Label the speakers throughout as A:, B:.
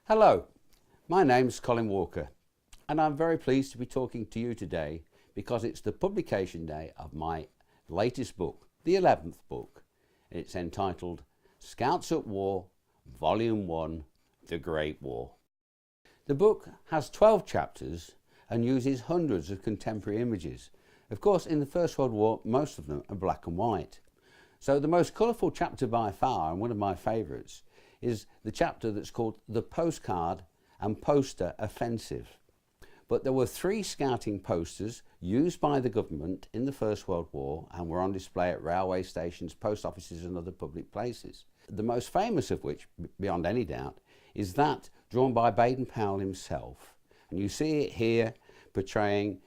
A: Hello, my name's Colin Walker and I'm very pleased to be talking to you today because it's the publication day of my latest book, the 11th book. It's entitled Scouts at War, Volume 1, The Great War. The book has 12 chapters and uses hundreds of contemporary images. Of course, in the First World War, most of them are black and white. So the most colourful chapter by far, and one of my favourites, is the chapter that's called The Postcard and Poster Offensive. But there were 3 scouting posters used by the government in the First World War and were on display at railway stations, post offices and other public places. The most famous of which, beyond any doubt, is that drawn by Baden-Powell himself. And you see it here portraying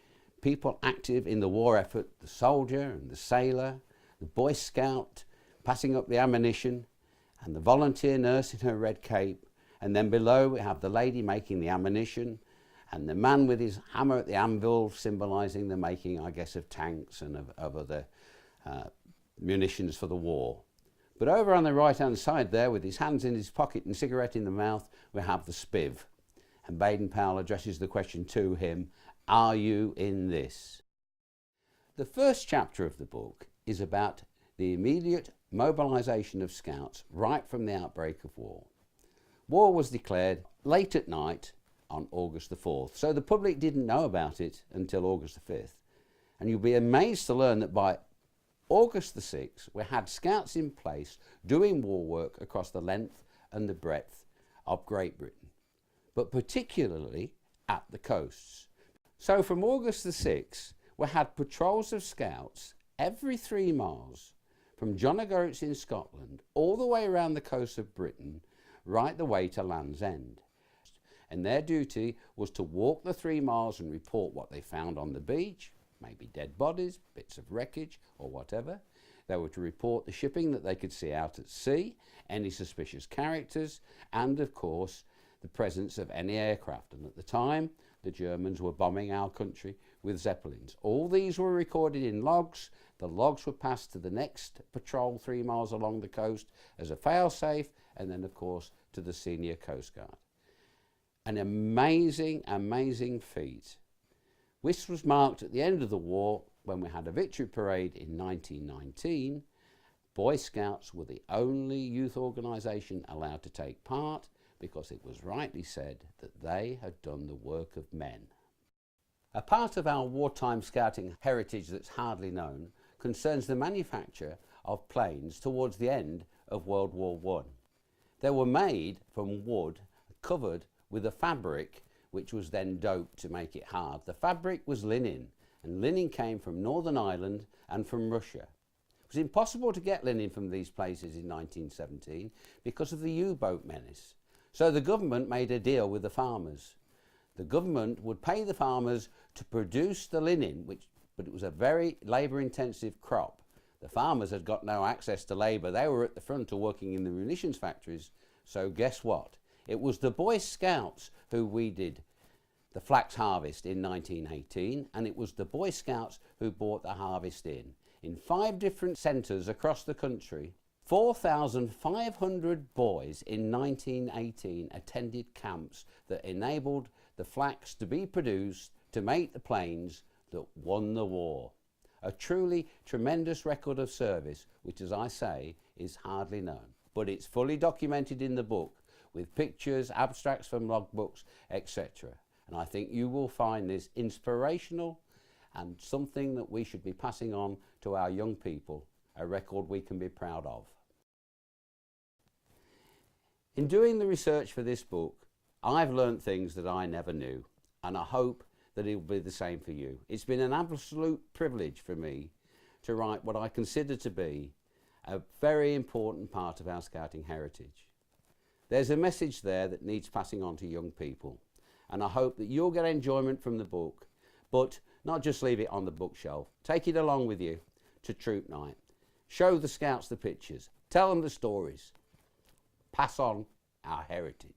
A: people active in the war effort, the soldier and the sailor, the Boy Scout passing up the ammunition, and the volunteer nurse in her red cape, and then below we have the lady making the ammunition and the man with his hammer at the anvil symbolising the making, I guess, of tanks and of other munitions for the war. But over on the right hand side there, with his hands in his pocket and cigarette in the mouth, we have the Spiv, and Baden-Powell addresses the question to him, are you in this? The first chapter of the book is about the immediate mobilisation of scouts right from the outbreak of war. War was declared late at night on August the 4th, so the public didn't know about it until August the 5th. And you'll be amazed to learn that by August the 6th, we had scouts in place doing war work across the length and the breadth of Great Britain, but particularly at the coasts. So from August the 6th, we had patrols of scouts every 3 miles from John O'Groats in Scotland all the way around the coast of Britain, right the way to Land's End. And their duty was to walk the 3 miles and report what they found on the beach, maybe dead bodies, bits of wreckage or whatever. They were to report the shipping that they could see out at sea, any suspicious characters, and of course the presence of any aircraft. And at the time the Germans were bombing our country with Zeppelins. All these were recorded in logs. The logs were passed to the next patrol 3 miles along the coast as a fail-safe, and then of course to the senior Coast Guard. An amazing, amazing feat. This was marked at the end of the war when we had a victory parade in 1919. Boy Scouts were the only youth organisation allowed to take part because it was rightly said that they had done the work of men. A part of our wartime scouting heritage that's hardly known concerns the manufacture of planes towards the end of World War I. They were made from wood covered with a fabric which was then doped to make it hard. The fabric was linen, and linen came from Northern Ireland and from Russia. It was impossible to get linen from these places in 1917 because of the U-boat menace. So the government made a deal with the farmers. The government would pay the farmers to produce the linen, but it was a very labour-intensive crop. The farmers had got no access to labour. They were at the front or working in the munitions factories. So guess what? It was the Boy Scouts who weeded the flax harvest in 1918, and it was the Boy Scouts who brought the harvest in 5 different centres across the country. 4,500 boys in 1918 attended camps that enabled the flax to be produced to make the planes that won the war. A truly tremendous record of service, which, as I say, is hardly known. But it's fully documented in the book with pictures, abstracts from logbooks, etc. And I think you will find this inspirational and something that we should be passing on to our young people, a record we can be proud of. In doing the research for this book, I've learnt things that I never knew, and I hope that it will be the same for you. It's been an absolute privilege for me to write what I consider to be a very important part of our scouting heritage. There's a message there that needs passing on to young people, and I hope that you'll get enjoyment from the book, but not just leave it on the bookshelf. Take it along with you to troop night. Show the scouts the pictures, tell them the stories, pass on our heritage.